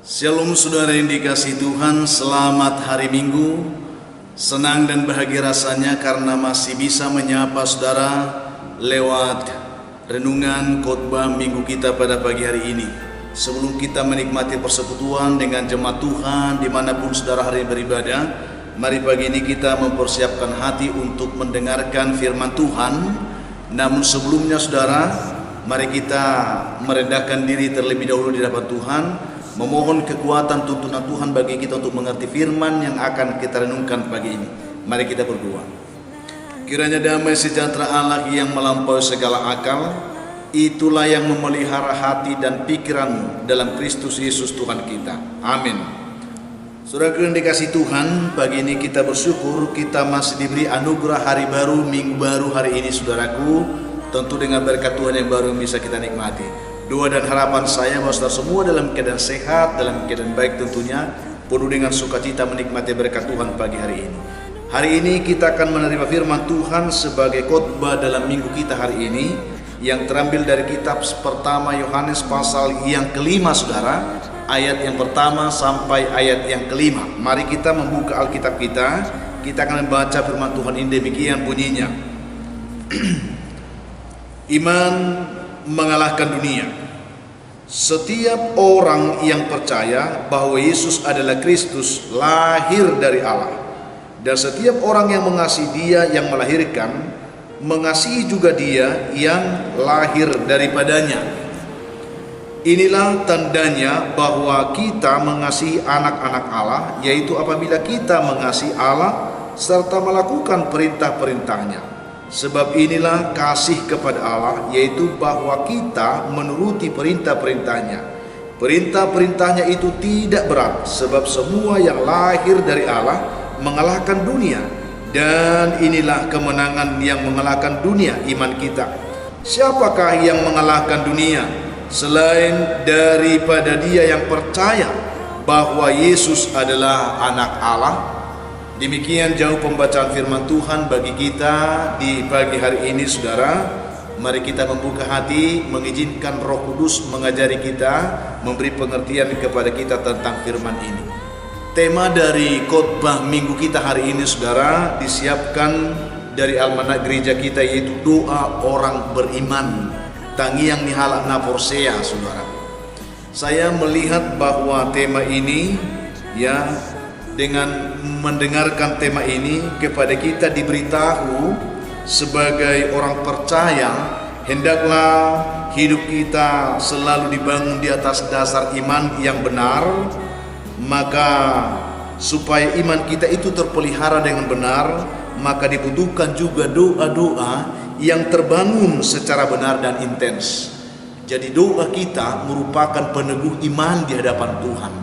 Shalom saudara yang dikasihi Tuhan, selamat hari Minggu. Senang dan bahagia rasanya karena masih bisa menyapa saudara lewat renungan khotbah minggu kita pada pagi hari ini. Sebelum kita menikmati persekutuan dengan jemaat Tuhan dimanapun saudara hari ini beribadah, mari pagi ini kita mempersiapkan hati untuk mendengarkan firman Tuhan. Namun sebelumnya saudara, mari kita merendahkan diri terlebih dahulu di hadapan Tuhan, memohon kekuatan tuntunan Tuhan bagi kita untuk mengerti firman yang akan kita renungkan pagi ini. Mari kita berdoa. Kiranya damai sejahtera Allah yang melampaui segala akal, itulah yang memelihara hati dan pikiranmu dalam Kristus Yesus Tuhan kita. Amin. Saudara yang dikasihi Tuhan, pagi ini kita bersyukur kita masih diberi anugerah hari baru, minggu baru hari ini saudaraku. Tentu dengan berkat Tuhan yang baru yang bisa kita nikmati. Doa dan harapan saya bahwa saudara semua dalam keadaan sehat, dalam keadaan baik tentunya, penuh dengan sukacita menikmati berkat Tuhan pagi hari ini. Hari ini kita akan menerima firman Tuhan sebagai khotbah dalam minggu kita hari ini, yang terambil dari kitab pertama Yohanes pasal yang kelima saudara, ayat yang pertama sampai ayat yang kelima. Mari kita membuka Alkitab kita akan membaca firman Tuhan ini, demikian bunyinya. Iman mengalahkan dunia. Setiap orang yang percaya bahwa Yesus adalah Kristus lahir dari Allah, dan setiap orang yang mengasihi Dia yang melahirkan, mengasihi juga Dia yang lahir daripadanya. Inilah tandanya bahwa kita mengasihi anak-anak Allah, yaitu apabila kita mengasihi Allah serta melakukan perintah-perintahnya. Sebab inilah kasih kepada Allah, yaitu bahwa kita menuruti perintah-perintahnya. Perintah-perintahnya itu tidak berat, sebab semua yang lahir dari Allah mengalahkan dunia. Dan inilah kemenangan yang mengalahkan dunia, iman kita. Siapakah yang mengalahkan dunia selain daripada dia yang percaya bahwa Yesus adalah anak Allah? Demikian jauh pembacaan firman Tuhan bagi kita di pagi hari ini saudara. Mari kita membuka hati, mengizinkan Roh Kudus mengajari kita, memberi pengertian kepada kita tentang firman ini. Tema dari khotbah minggu kita hari ini saudara disiapkan dari almanak gereja kita, yaitu doa orang beriman, Tangiang Nihala Naporsea saudara. Saya melihat bahwa tema ini dengan mendengarkan tema ini kepada kita diberitahu sebagai orang percaya, hendaklah hidup kita selalu dibangun di atas dasar iman yang benar. Maka supaya iman kita itu terpelihara dengan benar, maka dibutuhkan juga doa-doa yang terbangun secara benar dan intens. Jadi doa kita merupakan peneguh iman di hadapan Tuhan.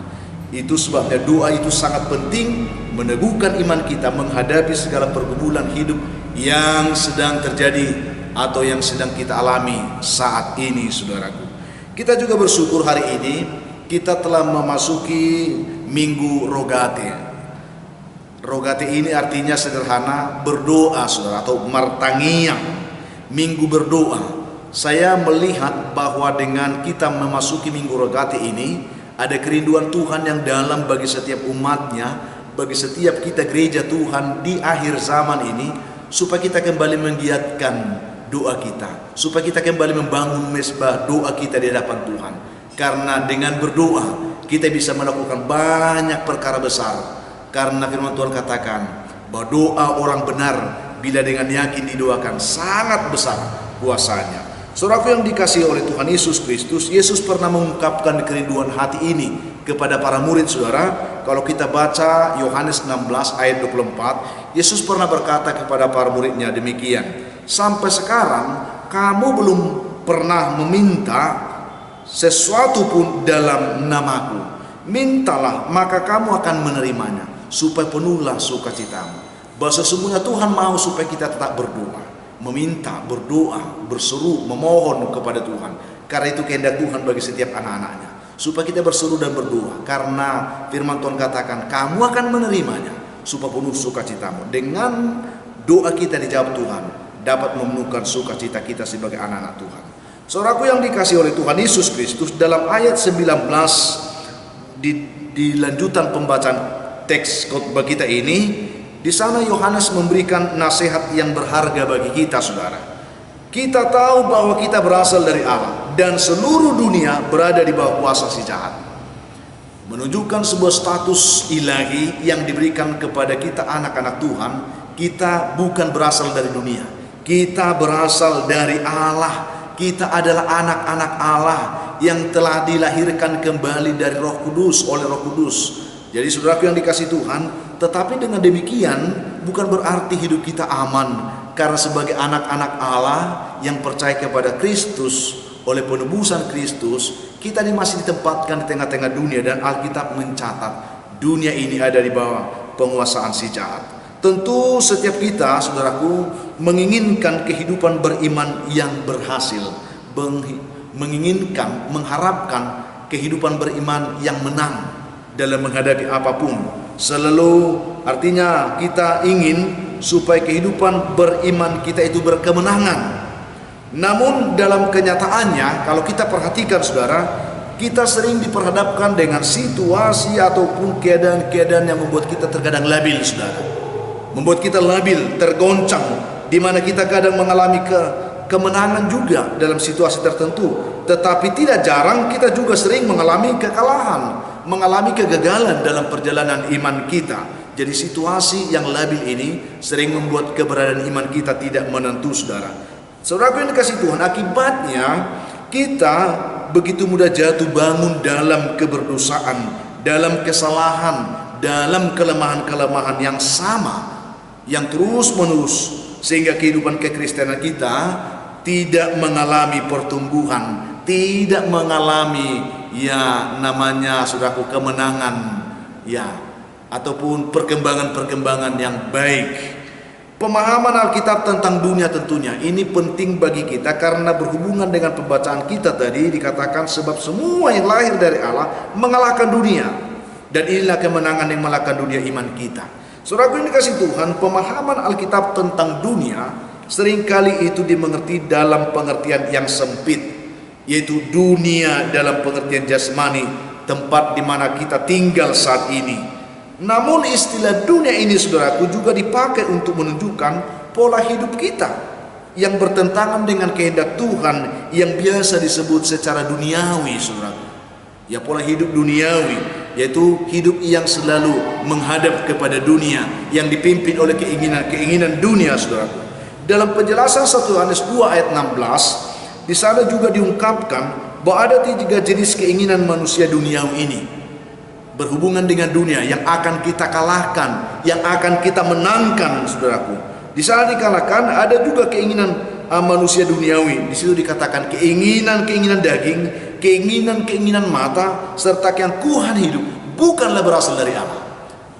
Itu sebabnya doa itu sangat penting, meneguhkan iman kita menghadapi segala pergumulan hidup yang sedang terjadi atau yang sedang kita alami saat ini saudaraku. Kita juga bersyukur hari ini kita telah memasuki Minggu Rogate. Rogate ini artinya sederhana berdoa saudara, atau martangiang, Minggu berdoa. Saya melihat bahwa dengan kita memasuki Minggu Rogate ini ada kerinduan Tuhan yang dalam bagi setiap umatnya, bagi setiap kita gereja Tuhan di akhir zaman ini, supaya kita kembali menggiatkan doa kita, supaya kita kembali membangun mesbah doa kita di hadapan Tuhan. Karena dengan berdoa kita bisa melakukan banyak perkara besar. Karena firman Tuhan katakan bahwa doa orang benar bila dengan yakin didoakan sangat besar kuasanya. Saudaraku yang dikasihi oleh Tuhan Yesus Kristus, Yesus pernah mengungkapkan kerinduan hati ini kepada para murid saudara. Kalau kita baca Yohanes 16 ayat 24, Yesus pernah berkata kepada para muridnya demikian, sampai sekarang kamu belum pernah meminta sesuatu pun dalam namaku. Mintalah maka kamu akan menerimanya, supaya penuhlah sukacitamu. Bahwa sesungguhnya Tuhan mau supaya kita tetap berdoa, meminta, berdoa, berseru, memohon kepada Tuhan. Karena itu kehendak Tuhan bagi setiap anak-anaknya, supaya kita berseru dan berdoa. Karena firman Tuhan katakan kamu akan menerimanya, supaya penuh sukacitamu. Dengan doa kita dijawab Tuhan, dapat memenuhkan sukacita kita sebagai anak-anak Tuhan. Saudaraku yang dikasihi oleh Tuhan Yesus Kristus, dalam ayat 19 di lanjutan pembacaan teks khotbah kita ini, di sana Yohanes memberikan nasihat yang berharga bagi kita, saudara. Kita tahu bahwa kita berasal dari Allah dan seluruh dunia berada di bawah kuasa si jahat. Menunjukkan sebuah status ilahi yang diberikan kepada kita anak-anak Tuhan. Kita bukan berasal dari dunia, kita berasal dari Allah. Kita adalah anak-anak Allah yang telah dilahirkan kembali dari Roh Kudus, oleh Roh Kudus. Jadi saudaraku yang dikasihi Tuhan, tetapi dengan demikian bukan berarti hidup kita aman, karena sebagai anak-anak Allah yang percaya kepada Kristus, oleh penebusan Kristus, kita ini masih ditempatkan di tengah-tengah dunia, dan Alkitab mencatat dunia ini ada di bawah penguasaan si jahat. Tentu setiap kita, saudaraku, menginginkan kehidupan beriman yang berhasil, menginginkan, mengharapkan kehidupan beriman yang menang dalam menghadapi apapun. Selalu artinya kita ingin supaya kehidupan beriman kita itu berkemenangan. Namun dalam kenyataannya, kalau kita perhatikan saudara, kita sering diperhadapkan dengan situasi ataupun keadaan-keadaan yang membuat kita terkadang labil, saudara. Membuat kita labil, tergoncang, di mana kita kadang mengalami kemenangan juga dalam situasi tertentu. Tetapi tidak jarang kita juga sering mengalami kekalahan, mengalami kegagalan dalam perjalanan iman kita. Jadi situasi yang labil ini sering membuat keberadaan iman kita tidak menentu, saudara. Saudaraku yang dikasihi Tuhan, akibatnya kita begitu mudah jatuh bangun dalam keberdosaan, dalam kesalahan, dalam kelemahan-kelemahan yang sama, yang terus-menerus, sehingga kehidupan kekristenan kita tidak mengalami pertumbuhan, tidak mengalami namanya saudaraku kemenangan ataupun perkembangan-perkembangan yang baik. Pemahaman Alkitab tentang dunia tentunya ini penting bagi kita, karena berhubungan dengan pembacaan kita tadi dikatakan sebab semua yang lahir dari Allah mengalahkan dunia, dan inilah kemenangan yang mengalahkan dunia iman kita. Saudaraku yang dikasihi Tuhan, pemahaman Alkitab tentang dunia seringkali itu dimengerti dalam pengertian yang sempit, yaitu dunia dalam pengertian jasmani, tempat di mana kita tinggal saat ini. Namun istilah dunia ini, saudaraku, juga dipakai untuk menunjukkan pola hidup kita yang bertentangan dengan kehendak Tuhan yang biasa disebut secara duniawi, saudaraku. Ya, pola hidup duniawi, yaitu hidup yang selalu menghadap kepada dunia, yang dipimpin oleh keinginan-keinginan dunia, saudaraku. Dalam penjelasan 1 Yohanes 2 ayat 16, di sana juga diungkapkan bahwa ada 3 jenis keinginan manusia duniawi ini berhubungan dengan dunia yang akan kita kalahkan, yang akan kita menangkan, saudaraku. Di sana dikalahkan ada juga keinginan manusia duniawi. Di situ dikatakan keinginan-keinginan daging, keinginan-keinginan mata, serta keangkuhan hidup bukanlah berasal dari Allah.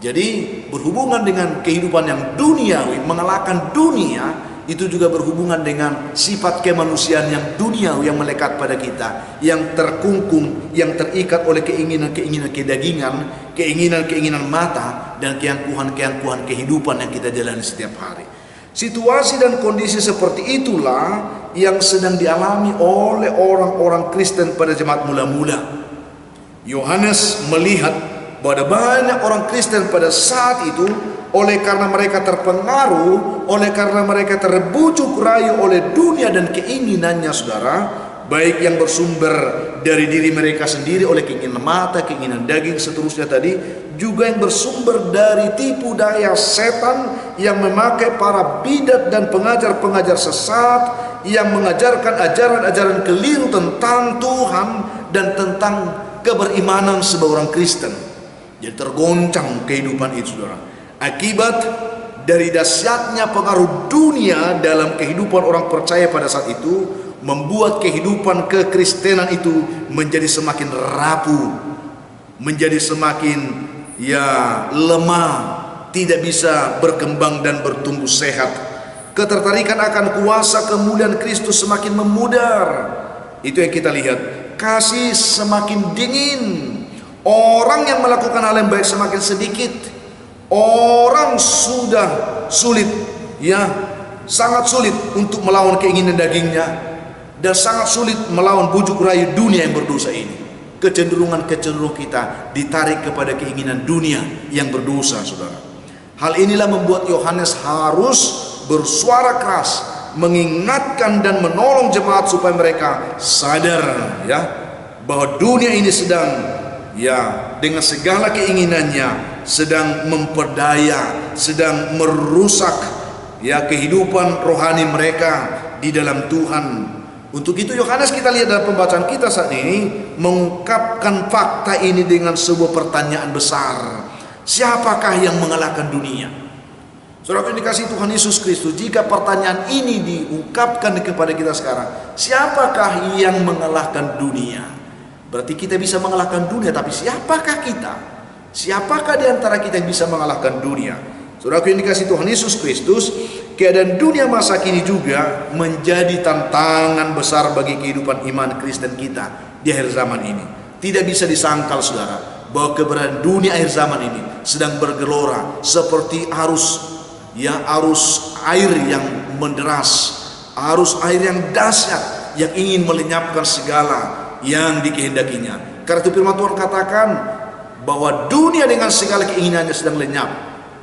Jadi berhubungan dengan kehidupan yang duniawi, mengalahkan dunia, itu juga berhubungan dengan sifat kemanusiaan yang duniawi yang melekat pada kita, yang terkungkung, yang terikat oleh keinginan-keinginan kedagingan, keinginan-keinginan mata, dan keangkuhan-keangkuhan kehidupan yang kita jalani setiap hari. Situasi dan kondisi seperti itulah yang sedang dialami oleh orang-orang Kristen pada jemaat mula-mula. Yohanes melihat bahwa ada banyak orang Kristen pada saat itu, oleh karena mereka terpengaruh, oleh karena mereka terbujuk rayu oleh dunia dan keinginannya, saudara, baik yang bersumber dari diri mereka sendiri oleh keinginan mata, keinginan daging, seterusnya tadi, juga yang bersumber dari tipu daya setan yang memakai para bidat dan pengajar-pengajar sesat yang mengajarkan ajaran-ajaran keliru tentang Tuhan dan tentang keberimanan sebagai orang Kristen. Jadi tergoncang kehidupan itu, saudara, akibat dari dahsyatnya pengaruh dunia dalam kehidupan orang percaya pada saat itu, membuat kehidupan kekristenan itu menjadi semakin rapuh, menjadi semakin lemah, tidak bisa berkembang dan bertumbuh sehat. Ketertarikan akan kuasa kemuliaan Kristus semakin memudar. Itu yang kita lihat. Kasih semakin dingin. Orang yang melakukan hal yang baik semakin sedikit. Orang sudah sulit, sangat sulit untuk melawan keinginan dagingnya, dan sangat sulit melawan bujuk rayu dunia yang berdosa ini. kecenderungan kita ditarik kepada keinginan dunia yang berdosa, saudara. Hal inilah membuat Yohanes harus bersuara keras, mengingatkan dan menolong jemaat supaya mereka sadar ya bahwa dunia ini sedang dengan segala keinginannya sedang memperdaya, sedang merusak kehidupan rohani mereka di dalam Tuhan. Untuk itu Yohanes, kita lihat dalam pembacaan kita saat ini, mengungkapkan fakta ini dengan sebuah pertanyaan besar. Siapakah yang mengalahkan dunia? Saudara yang dikasihi Tuhan Yesus Kristus, jika pertanyaan ini diungkapkan kepada kita sekarang, siapakah yang mengalahkan dunia? Berarti kita bisa mengalahkan dunia, tapi siapakah kita? Siapakah di antara kita yang bisa mengalahkan dunia? Saudara yang dikasihi Tuhan Yesus Kristus, keadaan dunia masa kini juga menjadi tantangan besar bagi kehidupan iman Kristen kita di akhir zaman ini. Tidak bisa disangkal, saudara, bahwa keberadaan dunia akhir zaman ini sedang bergelora seperti arus air yang menderas, arus air yang dahsyat yang ingin melenyapkan segala yang dikehendakinya. Karena itu firman Tuhan katakan bahwa dunia dengan segala keinginannya sedang lenyap,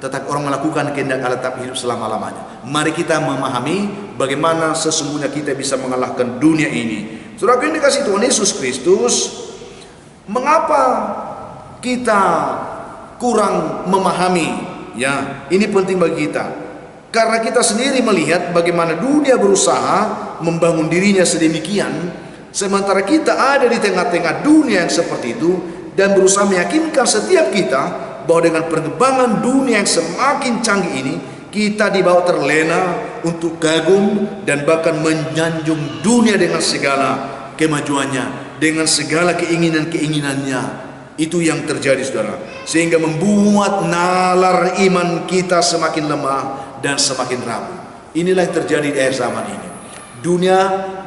tetapi orang melakukan kehendak Allah tetap hidup selama-lamanya. Mari kita memahami bagaimana sesungguhnya kita bisa mengalahkan dunia ini. Saudara yang dikasihi Tuhan Yesus Kristus, mengapa kita kurang memahami? Ini penting bagi kita. Karena kita sendiri melihat bagaimana dunia berusaha membangun dirinya sedemikian, sementara kita ada di tengah-tengah dunia yang seperti itu dan berusaha meyakinkan setiap kita bahwa dengan perkembangan dunia yang semakin canggih ini, kita dibawa terlena untuk kagum dan bahkan menyanjung dunia dengan segala kemajuannya, dengan segala keinginan-keinginannya. Itu yang terjadi, saudara, sehingga membuat nalar iman kita semakin lemah dan semakin rapuh. Inilah yang terjadi di akhir zaman ini. Dunia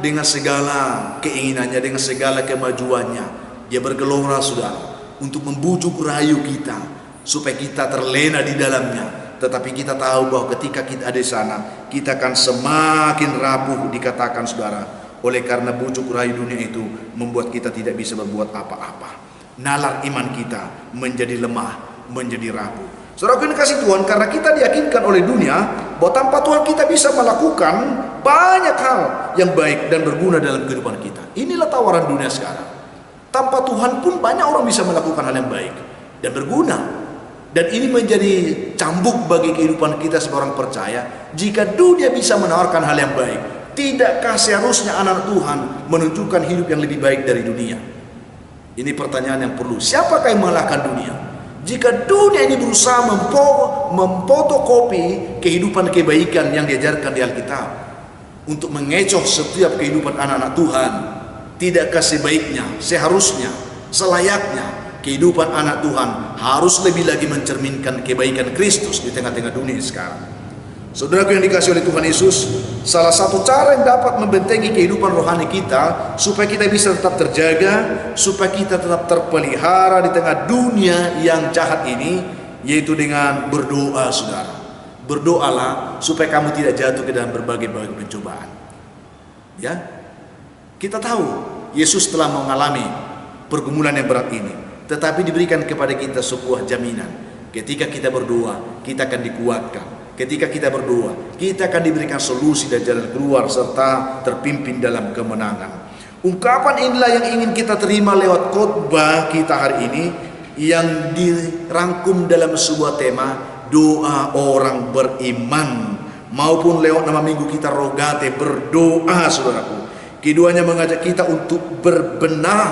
dengan segala keinginannya, dengan segala kemajuannya, dia bergelora, saudara, untuk membujuk rayu kita supaya kita terlena di dalamnya. Tetapi kita tahu bahwa ketika kita ada di sana, kita akan semakin rapuh, dikatakan, saudara, oleh karena bujuk rayu dunia itu membuat kita tidak bisa berbuat apa-apa. Nalar iman kita menjadi lemah, menjadi rapuh. Saudara yang dikasihi Tuhan, karena kita diyakinkan oleh dunia bahwa tanpa Tuhan kita bisa melakukan banyak hal yang baik dan berguna dalam kehidupan kita. Inilah tawaran dunia sekarang. Tanpa Tuhan pun banyak orang bisa melakukan hal yang baik dan berguna. Dan ini menjadi cambuk bagi kehidupan kita sebagai orang percaya. Jika dunia bisa menawarkan hal yang baik, tidakkah seharusnya anak Tuhan menunjukkan hidup yang lebih baik dari dunia? Ini pertanyaan yang perlu. Siapakah yang mengalahkan dunia? Jika dunia ini berusaha memfotokopi kehidupan kebaikan yang diajarkan di Alkitab untuk mengecoh setiap kehidupan anak-anak Tuhan, tidakkah sebaiknya, seharusnya, selayaknya kehidupan anak Tuhan harus lebih lagi mencerminkan kebaikan Kristus di tengah-tengah dunia sekarang? Saudaraku yang dikasihi oleh Tuhan Yesus, salah satu cara yang dapat membentengi kehidupan rohani kita supaya kita bisa tetap terjaga, supaya kita tetap terpelihara di tengah dunia yang jahat ini, yaitu dengan berdoa, saudara. Berdoalah supaya kamu tidak jatuh ke dalam berbagai pencobaan. Ya, kita tahu Yesus telah mengalami pergumulan yang berat ini, tetapi diberikan kepada kita sebuah jaminan. Ketika kita berdoa, kita akan dikuatkan. Ketika kita berdoa, kita akan diberikan solusi dan jalan keluar serta terpimpin dalam kemenangan. Ungkapan inilah yang ingin kita terima lewat khotbah kita hari ini, yang dirangkum dalam sebuah tema doa orang beriman, maupun lewat nama minggu kita Rogate, berdoa, saudaraku. Keduanya mengajak kita untuk berbenah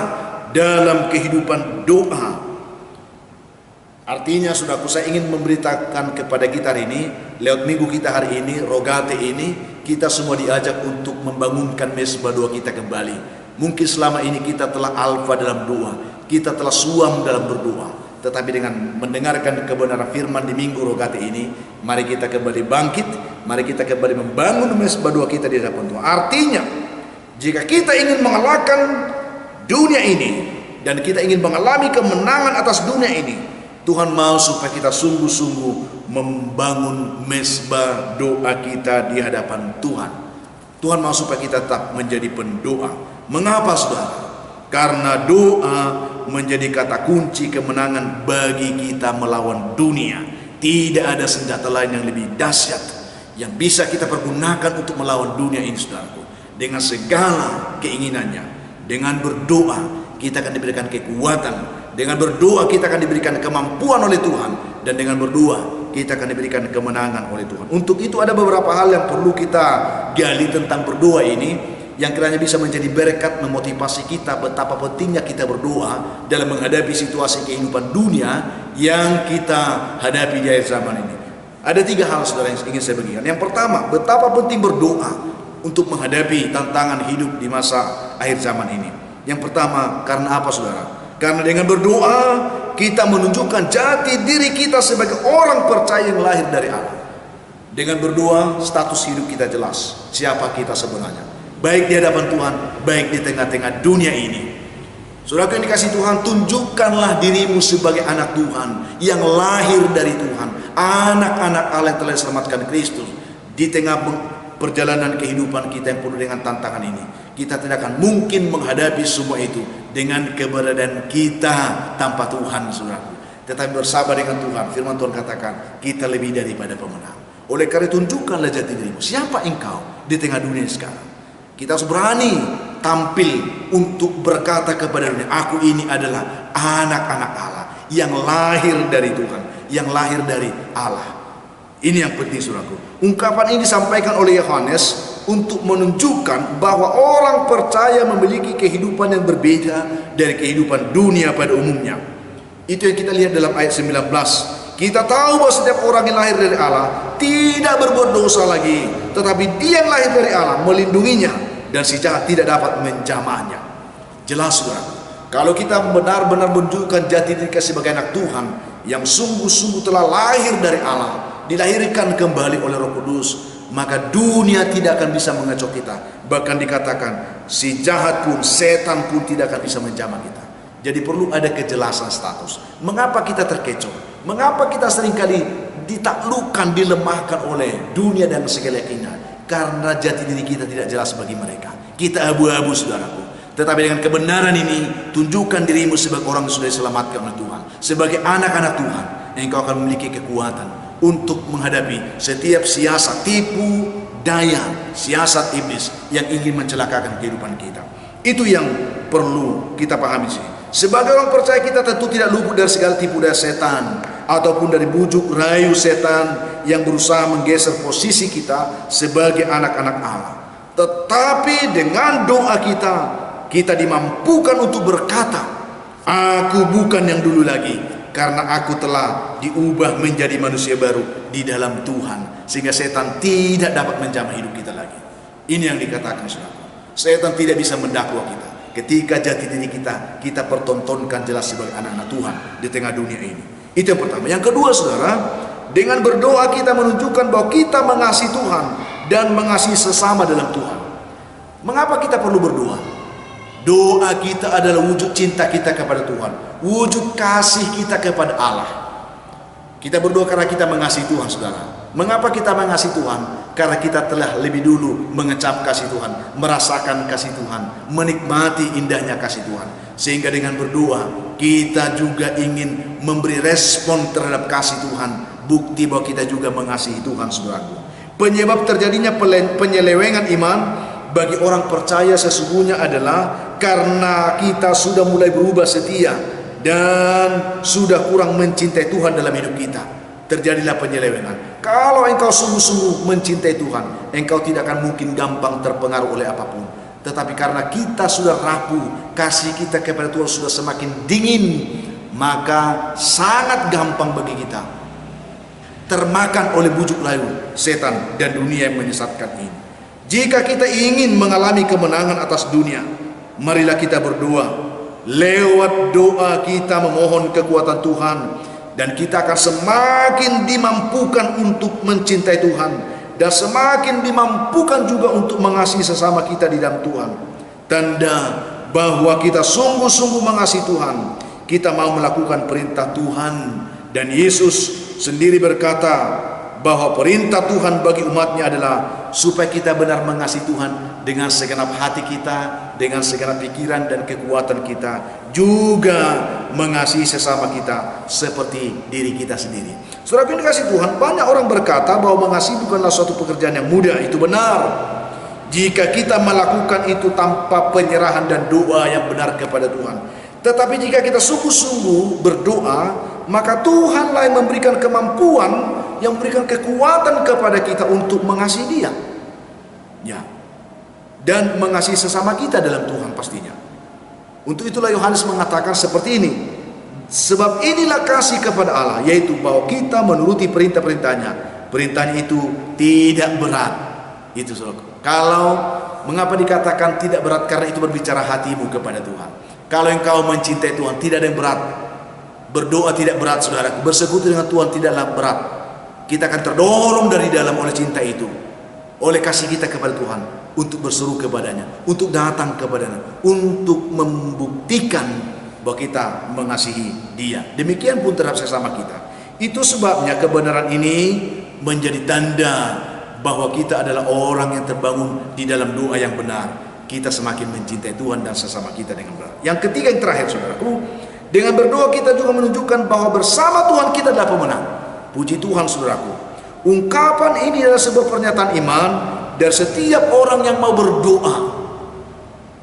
dalam kehidupan doa. Artinya, saudaraku, saya ingin memberitakan kepada kita hari ini, lewat minggu kita hari ini, Rogate ini, kita semua diajak untuk membangunkan mesbah doa kita kembali. Mungkin selama ini kita telah alfa dalam doa, kita telah suam dalam berdoa, tetapi dengan mendengarkan kebenaran firman di minggu Rogate ini, mari kita kembali bangkit, mari kita kembali membangun mesbah doa kita di hadapan Tuhan. Artinya, jika kita ingin mengalahkan dunia ini dan kita ingin mengalami kemenangan atas dunia ini, Tuhan mau supaya kita sungguh-sungguh membangun mesbah doa kita di hadapan Tuhan. Tuhan mau supaya kita tetap menjadi pendoa. Mengapa, saudara? Karena doa menjadi kata kunci kemenangan bagi kita melawan dunia. Tidak ada senjata lain yang lebih dahsyat yang bisa kita pergunakan untuk melawan dunia ini, saudaraku. Dengan segala keinginannya, dengan berdoa kita akan diberikan kekuatan, dengan berdoa kita akan diberikan kemampuan oleh Tuhan, dan dengan berdoa kita akan diberikan kemenangan oleh Tuhan. Untuk itu ada beberapa hal yang perlu kita gali tentang berdoa ini, yang kiranya bisa menjadi berkat memotivasi kita betapa pentingnya kita berdoa dalam menghadapi situasi kehidupan dunia yang kita hadapi di akhir zaman ini. Ada 3 hal, saudara, yang ingin saya bagikan. Yang pertama, betapa penting berdoa untuk menghadapi tantangan hidup di masa akhir zaman ini. Yang pertama, karena apa, saudara? Karena dengan berdoa kita menunjukkan jati diri kita sebagai orang percaya yang lahir dari Allah. Dengan berdoa status hidup kita jelas, siapa kita sebenarnya, baik di hadapan Tuhan, baik di tengah-tengah dunia ini. Saudara yang dikasih Tuhan, tunjukkanlah dirimu sebagai anak Tuhan yang lahir dari Tuhan, anak-anak Allah yang telah diselamatkan Kristus. Di tengah perjalanan kehidupan kita yang penuh dengan tantangan ini, kita tidak akan mungkin menghadapi semua itu dengan keberadaan kita tanpa Tuhan, saudara. Tetapi bersabar dengan Tuhan. Firman Tuhan katakan, kita lebih daripada pemenang. Oleh karena tunjukkanlah jati dirimu, siapa engkau di tengah dunia sekarang. Kita harus berani tampil untuk berkata kepada dunia, aku ini adalah anak-anak Allah yang lahir dari Tuhan, yang lahir dari Allah. Ini yang penting, saudaraku. Ungkapan ini disampaikan oleh Yohanes untuk menunjukkan bahwa orang percaya memiliki kehidupan yang berbeda dari kehidupan dunia pada umumnya. Itu yang kita lihat dalam ayat 19. Kita tahu bahwa setiap orang yang lahir dari Allah tidak berbuat dosa lagi, tetapi dia yang lahir dari Allah melindunginya, dan si jahat tidak dapat menjamahnya. Jelas, saudara, kalau kita benar-benar menunjukkan jati diri kita sebagai anak Tuhan yang sungguh-sungguh telah lahir dari Allah, dilahirkan kembali oleh Roh Kudus, maka dunia tidak akan bisa mengecoh kita. Bahkan dikatakan si jahat pun, setan pun tidak akan bisa menjamah kita. Jadi perlu ada kejelasan status. Mengapa kita terkecoh? Mengapa kita seringkali ditaklukkan, dilemahkan oleh dunia dan segala keinginan? Karena jati diri kita tidak jelas bagi mereka. Kita abu-abu, saudaraku. Tetapi dengan kebenaran ini, tunjukkan dirimu sebagai orang yang sudah diselamatkan oleh Tuhan, sebagai anak-anak Tuhan, engkau akan memiliki kekuatan untuk menghadapi setiap siasat, tipu daya, siasat iblis yang ingin mencelakakan kehidupan kita. Itu yang perlu kita pahami sih. Sebagai orang percaya, kita tentu tidak luput dari segala tipu daya setan ataupun dari bujuk rayu setan yang berusaha menggeser posisi kita sebagai anak-anak Allah. Tetapi dengan doa kita dimampukan untuk berkata, aku bukan yang dulu lagi, karena aku telah diubah menjadi manusia baru di dalam Tuhan, sehingga setan tidak dapat menjamah hidup kita lagi. Ini yang dikatakan, saudara. Setan tidak bisa mendakwa kita ketika jati diri kita pertontonkan jelas sebagai anak-anak Tuhan di tengah dunia ini. Itu yang pertama. Yang kedua, saudara, dengan berdoa kita menunjukkan bahwa kita mengasihi Tuhan dan mengasihi sesama dalam Tuhan. Mengapa kita perlu berdoa? Doa kita adalah wujud cinta kita kepada Tuhan, wujud kasih kita kepada Allah. Kita berdoa karena kita mengasihi Tuhan, saudara. Mengapa kita mengasihi Tuhan? Karena kita telah lebih dulu mengecap kasih Tuhan, merasakan kasih Tuhan, menikmati indahnya kasih Tuhan. Sehingga dengan berdoa, kita juga ingin memberi respon terhadap kasih Tuhan, bukti bahwa kita juga mengasihi Tuhan, saudaraku. Penyebab terjadinya penyelewengan iman bagi orang percaya sesungguhnya adalah karena kita sudah mulai berubah setia dan sudah kurang mencintai Tuhan dalam hidup kita. Terjadilah penyelewengan. Kalau engkau sungguh-sungguh mencintai Tuhan, engkau tidak akan mungkin gampang terpengaruh oleh apapun. Tetapi karena kita sudah rapuh, kasih kita kepada Tuhan sudah semakin dingin, maka sangat gampang bagi kita termakan oleh bujuk rayu setan dan dunia yang menyesatkan ini. Jika kita ingin mengalami kemenangan atas dunia, marilah kita berdoa. Lewat doa kita memohon kekuatan Tuhan, dan kita akan semakin dimampukan untuk mencintai Tuhan, dan semakin dimampukan juga untuk mengasihi sesama kita di dalam Tuhan. Tanda bahwa kita sungguh-sungguh mengasihi Tuhan, kita mau melakukan perintah Tuhan. Dan Yesus sendiri berkata bahwa perintah Tuhan bagi umatnya adalah supaya kita benar mengasihi Tuhan dengan segenap hati kita, dengan segenap pikiran dan kekuatan kita, juga mengasihi sesama kita seperti diri kita sendiri. Saudara yang dikasihi Tuhan, banyak orang berkata bahwa mengasihi bukanlah suatu pekerjaan yang mudah. Itu benar jika kita melakukan itu tanpa penyerahan dan doa yang benar kepada Tuhan. Tetapi jika kita sungguh-sungguh berdoa, maka Tuhanlah yang memberikan kemampuan, yang memberikan kekuatan kepada kita untuk mengasihi Dia, ya, dan mengasihi sesama kita dalam Tuhan pastinya. Untuk itulah Yohanes mengatakan seperti ini, sebab inilah kasih kepada Allah, yaitu bahwa kita menuruti perintah-perintahnya. Perintahnya itu tidak berat. Itu saudara. Kalau mengapa dikatakan tidak berat? Karena itu berbicara hatimu kepada Tuhan. Kalau engkau mencintai Tuhan, tidak ada yang berat. Berdoa tidak berat, saudara. Bersekutu dengan Tuhan tidaklah berat. Kita akan terdorong dari dalam oleh cinta itu, oleh kasih kita kepada Tuhan, untuk berseru kepadanya, untuk datang kepadanya, untuk membuktikan bahwa kita mengasihi Dia. Demikian pun terhadap sesama kita. Itu sebabnya kebenaran ini menjadi tanda bahwa kita adalah orang yang terbangun di dalam doa yang benar. Kita semakin mencintai Tuhan dan sesama kita dengan benar. Yang ketiga, yang terakhir, saudaraku, dengan berdoa kita juga menunjukkan bahwa bersama Tuhan kita adalah pemenang. Puji Tuhan, saudaraku. Ungkapan ini adalah sebuah pernyataan iman dari setiap orang yang mau berdoa.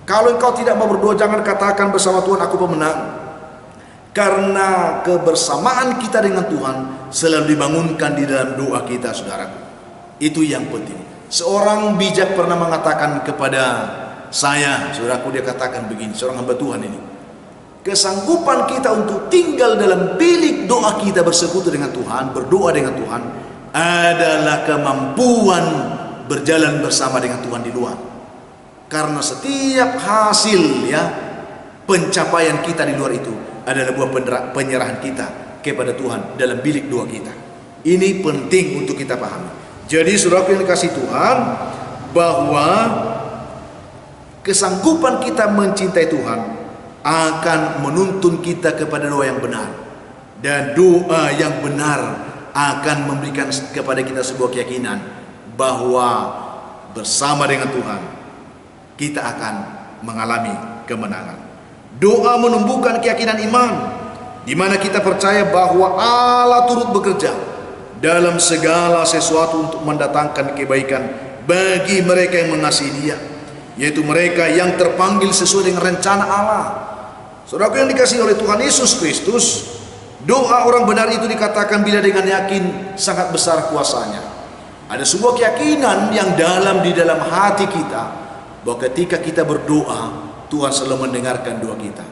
Kalau engkau tidak mau berdoa, jangan katakan bersama Tuhan aku pemenang. Karena kebersamaan kita dengan Tuhan selalu dibangunkan di dalam doa kita, saudaraku. Itu yang penting. Seorang bijak pernah mengatakan kepada saya, saudaraku, dia katakan begini, seorang hamba Tuhan ini, kesanggupan kita untuk tinggal dalam bilik doa kita, bersekutu dengan Tuhan, berdoa dengan Tuhan, adalah kemampuan berjalan bersama dengan Tuhan di luar. Karena setiap hasil, ya, pencapaian kita di luar itu adalah buah penyerahan kita kepada Tuhan dalam bilik doa kita. Ini penting untuk kita pahami. Jadi saudara yang dikasihi Tuhan, bahwa kesanggupan kita mencintai Tuhan akan menuntun kita kepada doa yang benar, dan doa yang benar akan memberikan kepada kita sebuah keyakinan bahwa bersama dengan Tuhan kita akan mengalami kemenangan. Doa menumbuhkan keyakinan iman, di mana kita percaya bahwa Allah turut bekerja dalam segala sesuatu untuk mendatangkan kebaikan bagi mereka yang mengasihi Dia, yaitu mereka yang terpanggil sesuai dengan rencana Allah. Saudaraku yang dikasihi oleh Tuhan Yesus Kristus, doa orang benar itu dikatakan bila dengan yakin sangat besar kuasanya. Ada sebuah keyakinan yang dalam di dalam hati kita bahwa ketika kita berdoa, Tuhan selalu mendengarkan doa kita.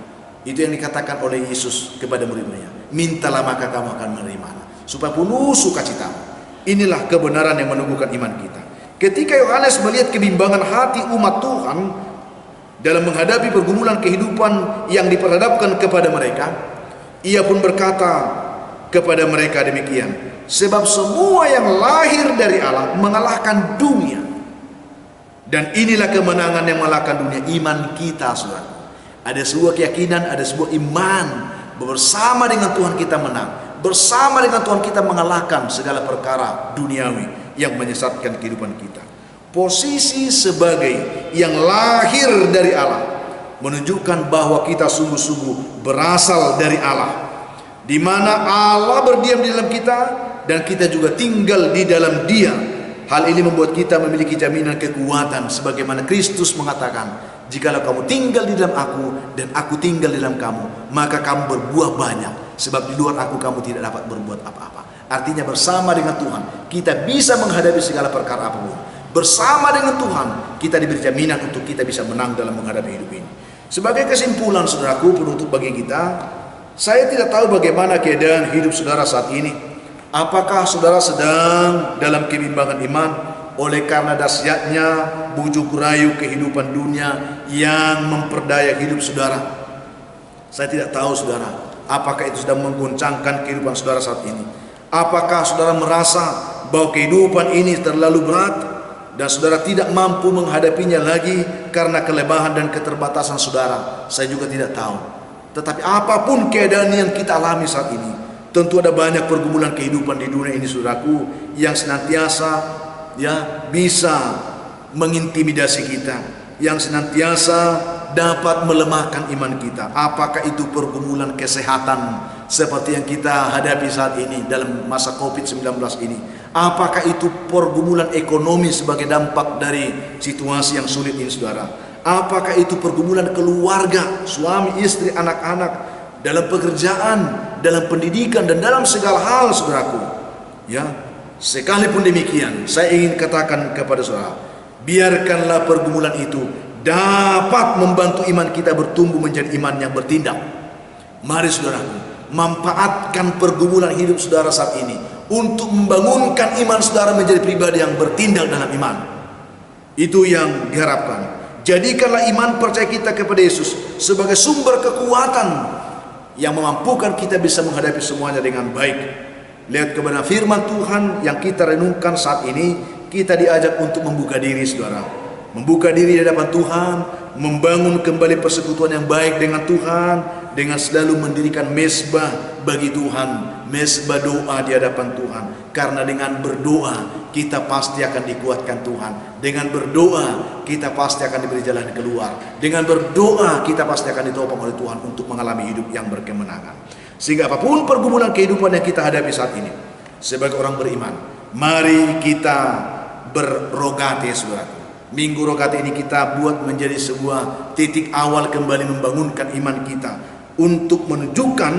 Itu yang dikatakan oleh Yesus kepada murid-muridnya, mintalah maka kamu akan menerima, supaya penuh sukacita. Inilah kebenaran yang menumbuhkan iman kita. Ketika Yohanes melihat kebimbangan hati umat Tuhan dalam menghadapi pergumulan kehidupan yang diperhadapkan kepada mereka, ia pun berkata kepada mereka demikian, sebab semua yang lahir dari Allah mengalahkan dunia. Dan inilah kemenangan yang mengalahkan dunia, iman kita, saudara. Ada sebuah keyakinan, ada sebuah iman, bersama dengan Tuhan kita menang, bersama dengan Tuhan kita mengalahkan segala perkara duniawi yang menyesatkan kehidupan kita. Posisi sebagai yang lahir dari Allah menunjukkan bahwa kita sungguh-sungguh berasal dari Allah, di mana Allah berdiam di dalam kita dan kita juga tinggal di dalam Dia. Hal ini membuat kita memiliki jaminan kekuatan, sebagaimana Kristus mengatakan, jikalau kamu tinggal di dalam aku dan aku tinggal di dalam kamu, maka kamu berbuah banyak, sebab di luar aku kamu tidak dapat berbuat apa-apa. Artinya bersama dengan Tuhan kita bisa menghadapi segala perkara apapun. Bersama dengan Tuhan kita diberi jaminan untuk kita bisa menang dalam menghadapi hidup ini. Sebagai kesimpulan, saudaraku, penutup bagi kita, saya tidak tahu bagaimana keadaan hidup saudara saat ini. Apakah saudara sedang dalam kebimbangan iman oleh karena dahsyatnya bujuk rayu kehidupan dunia yang memperdaya hidup saudara? Saya tidak tahu, saudara, apakah itu sedang mengguncangkan kehidupan saudara saat ini. Apakah saudara merasa bahwa kehidupan ini terlalu berat dan saudara tidak mampu menghadapinya lagi karena kelemahan dan keterbatasan saudara? Saya juga tidak tahu. Tetapi apapun keadaan yang kita alami saat ini, Tentu ada banyak pergumulan kehidupan di dunia ini saudaraku, yang senantiasa bisa mengintimidasi kita, yang senantiasa dapat melemahkan iman kita. Apakah itu pergumulan kesehatan seperti yang kita hadapi saat ini dalam masa COVID-19 ini? Apakah itu pergumulan ekonomi sebagai dampak dari situasi yang sulit ini saudara? Apakah itu pergumulan keluarga, suami, istri, anak-anak, dalam pekerjaan, dalam pendidikan, dan dalam segala hal saudaraku? Sekalipun demikian, saya ingin katakan kepada saudara, biarkanlah pergumulan itu dapat membantu iman kita bertumbuh menjadi iman yang bertindak. Mari saudaraku, manfaatkan pergumulan hidup saudara saat ini untuk membangunkan iman saudara menjadi pribadi yang bertindak dalam iman. Itu yang diharapkan. Jadikanlah iman percaya kita kepada Yesus sebagai sumber kekuatan yang memampukan kita bisa menghadapi semuanya dengan baik. Lihat kepada firman Tuhan yang kita renungkan saat ini, kita diajak untuk membuka diri saudara. Membuka diri di hadapan Tuhan, membangun kembali persekutuan yang baik dengan Tuhan, dengan selalu mendirikan mezbah bagi Tuhan, mezbah doa di hadapan Tuhan. Karena dengan berdoa kita pasti akan dikuatkan Tuhan. Dengan berdoa kita pasti akan diberi jalan keluar. Dengan berdoa kita pasti akan ditopang oleh Tuhan untuk mengalami hidup yang berkemenangan. Sehingga apapun pergumulan kehidupan yang kita hadapi saat ini, sebagai orang beriman, mari kita berrogate saudara. Minggu rogate ini kita buat menjadi sebuah titik awal kembali membangunkan iman kita, untuk menunjukkan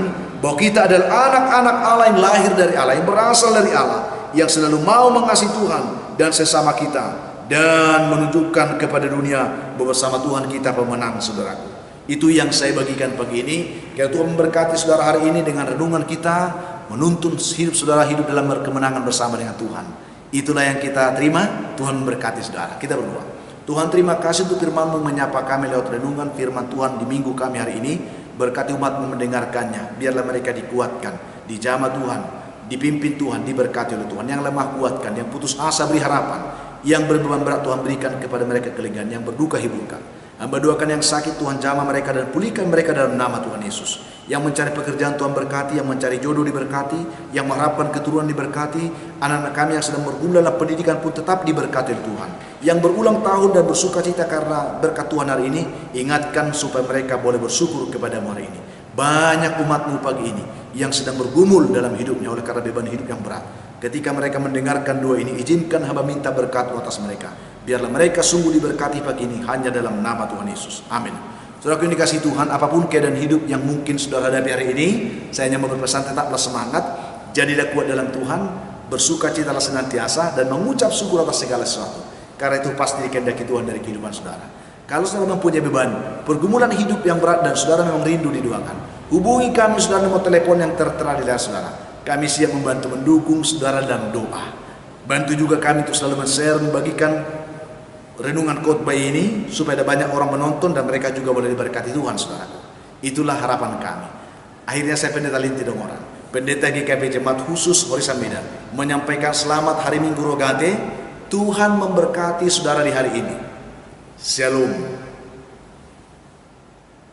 bahwa kita adalah anak-anak Allah yang lahir dari Allah, yang berasal dari Allah, yang selalu mau mengasihi Tuhan dan sesama kita, dan menunjukkan kepada dunia bahwa bersama Tuhan kita pemenang saudaraku. Itu yang saya bagikan pagi ini. Kiranya Tuhan memberkati saudara hari ini dengan renungan kita, menuntun hidup saudara hidup dalam kemenangan bersama dengan Tuhan. Itulah yang kita terima. Tuhan memberkati saudara. Kita berdoa. Tuhan, terima kasih untuk firman-Mu menyapa kami lewat renungan firman Tuhan di minggu kami hari ini. Berkati umat-Mu mendengarkannya. Biarlah mereka dikuatkan, dijamah Tuhan, dipimpin Tuhan, diberkati oleh Tuhan. Yang lemah kuatkan, yang putus asa beri harapan, yang berbeban berat Tuhan berikan kepada mereka kelegaan, yang berduka hiburkan. Hamba doakan yang sakit Tuhan jamah mereka dan pulihkan mereka dalam nama Tuhan Yesus. Yang mencari pekerjaan Tuhan berkati, yang mencari jodoh diberkati, yang mengharapkan keturunan diberkati. Anak-anak kami yang sedang bergumul dalam pendidikan pun tetap diberkati oleh Tuhan. Yang berulang tahun dan bersuka cita karena berkat Tuhan hari ini, ingatkan supaya mereka boleh bersyukur kepada-Mu hari ini. Banyak umat-Mu pagi ini yang sedang bergumul dalam hidupnya oleh karena beban hidup yang berat. Ketika mereka mendengarkan doa ini, izinkan hamba minta berkat atas mereka. Biarlah mereka sungguh diberkati pagi ini hanya dalam nama Tuhan Yesus. Amin. Saudara yang dikasihi Tuhan, apapun keadaan hidup yang mungkin saudara hadapi hari ini, saya hanya mau berpesan, tetaplah semangat, jadilah kuat dalam Tuhan, bersukacitalah senantiasa, dan mengucap syukur atas segala sesuatu. Karena itu pasti dikehendaki Tuhan dari kehidupan saudara. Kalau saudara mempunyai beban, pergumulan hidup yang berat, dan saudara memang rindu didoakan, hubungi kami saudara nomor telepon yang tertera di layar saudara. Kami siap membantu mendukung saudara dalam doa. Bantu juga kami untuk selalu men-share, membagikan renungan khotbah ini supaya ada banyak orang menonton dan mereka juga boleh diberkati Tuhan saudara. Itulah harapan kami. Akhirnya saya Pendeta Linti Dongoran, Pendeta GKP Jemaat Khusus Horisan Medan, menyampaikan selamat hari Minggu Rogate. Tuhan memberkati saudara di hari ini. Shalom.